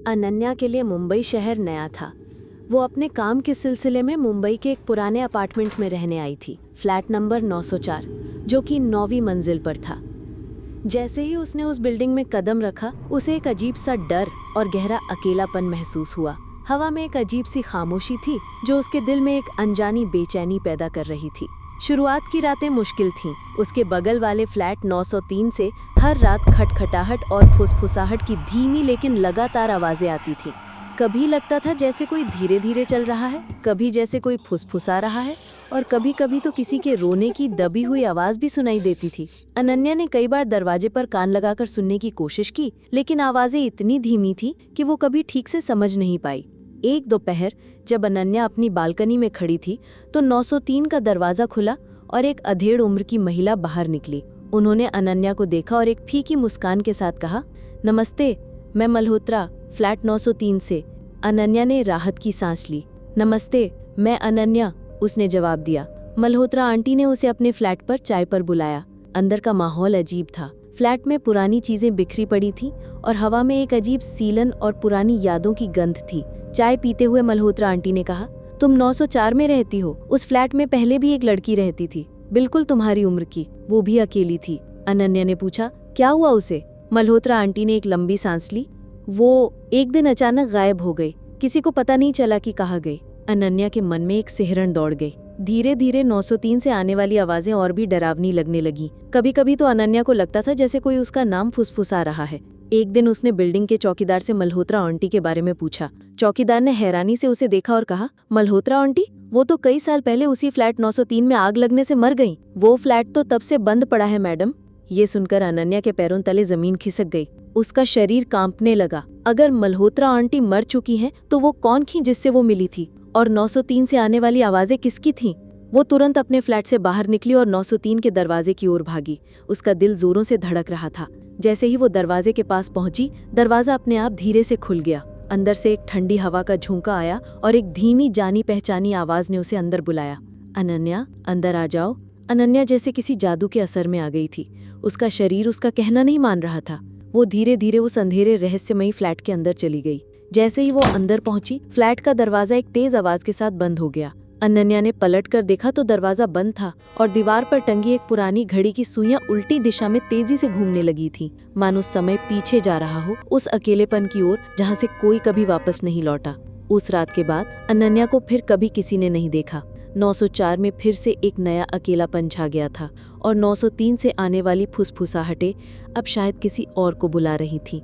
अनन्या के लिए मुंबई शहर नया था। वो अपने काम के सिलसिले में मुंबई के एक पुराने अपार्टमेंट में रहने आई थी, फ्लैट नंबर 904, जो कि 9वीं मंजिल पर था। जैसे ही उसने उस बिल्डिंग में कदम रखा, उसे एक अजीब सा डर और गहरा अकेलापन महसूस हुआ। हवा में एक अजीब सी खामोशी थी जो उसके दिल में एक अनजानी बेचैनी पैदा कर रही थी। शुरुआत की रातें मुश्किल थीं। उसके बगल वाले फ्लैट 903 से हर रात खटखटाहट और फुसफुसाहट की धीमी लेकिन लगातार आवाज़ें आती थीं। कभी लगता था जैसे कोई धीरे धीरे चल रहा है, कभी जैसे कोई फुसफुसा रहा है, और कभी कभी तो किसी के रोने की दबी हुई आवाज़ भी सुनाई देती थी। अनन्या ने कई बार दरवाजे पर कान लगाकर सुनने की कोशिश की, लेकिन आवाज़ें इतनी धीमी थी कि वो कभी ठीक से समझ नहीं पाई। एक दोपहर जब अनन्या अपनी बालकनी में खड़ी थी तो 903 का दरवाज़ा खुला और एक अधेड़ उम्र की महिला बाहर निकली। उन्होंने अनन्या को देखा और एक फीकी मुस्कान के साथ कहा, नमस्ते, मैं मल्होत्रा, फ्लैट 903 से। अनन्या ने राहत की सांस ली। नमस्ते, मैं अनन्या, उसने जवाब दिया। मल्होत्रा आंटी ने उसे अपने फ्लैट पर चाय पर बुलाया। अंदर का माहौल अजीब था। फ्लैट में पुरानी चीजें बिखरी पड़ी थीं और हवा में एक अजीब सीलन और पुरानी यादों की गंध थी। चाय पीते हुए मल्होत्रा आंटी ने कहा, तुम 904 में रहती हो? उस फ्लैट में पहले भी एक लड़की रहती थी, बिल्कुल तुम्हारी उम्र की, वो भी अकेली थी। अनन्या ने पूछा, क्या हुआ उसे? मल्होत्रा आंटी ने एक लंबी सांस ली। वो एक दिन अचानक गायब हो गई, किसी को पता नहीं चला कि कहाँ गई। अनन्या के मन में एक सिहरन दौड़ गई। धीरे धीरे 903 से आने वाली आवाजें और भी डरावनी लगने लगी। कभी कभी तो अनन्या को लगता था जैसे कोई उसका नाम फुसफुसा रहा है। एक दिन उसने बिल्डिंग के चौकीदार से मल्होत्रा आंटी के बारे में पूछा। चौकीदार ने हैरानी से उसे देखा और कहा, मल्होत्रा आंटी? वो तो कई साल पहले उसी फ्लैट 903 में आग लगने से मर गई। वो फ्लैट तो तब से बंद पड़ा है मैडम। ये सुनकर अनन्या के पैरों तले जमीन खिसक गई। उसका शरीर कांपने लगा। अगर मल्होत्रा आंटी मर चुकी हैं, तो वो कौन थी जिससे वो मिली थी? और 903 से आने वाली आवाजें किसकी थीं? वो तुरंत अपने फ्लैट से बाहर निकली और 903 के दरवाजे की ओर भागी। उसका दिल जोरों से धड़क रहा था। जैसे ही वो दरवाजे के पास पहुंची, दरवाजा अपने आप धीरे से खुल गया। अंदर से एक ठंडी हवा का झोंका आया और एक धीमी जानी पहचानी आवाज ने उसे अंदर बुलाया। अनन्या, अंदर आ जाओ। अनन्या जैसे किसी जादू के असर में आ गई थी। उसका शरीर उसका कहना नहीं मान रहा था। वो धीरे धीरे उस अंधेरे रहस्यमयी फ्लैट के अंदर चली गई। जैसे ही वो अंदर पहुंची, फ्लैट का दरवाजा एक तेज आवाज के साथ बंद हो गया। अनन्या ने पलट कर देखा तो दरवाजा बंद था और दीवार पर टंगी एक पुरानी घड़ी की सुइयां उल्टी दिशा में तेजी से घूमने लगी थी, मानो समय पीछे जा रहा हो, उस अकेलेपन की ओर जहां से कोई कभी वापस नहीं लौटा। उस रात के बाद अनन्या को फिर कभी किसी ने नहीं देखा। 904 में फिर से एक नया अकेलापन छा गया था और 903 से आने वाली फुसफुसाहटें अब शायद किसी और को बुला रही थीं।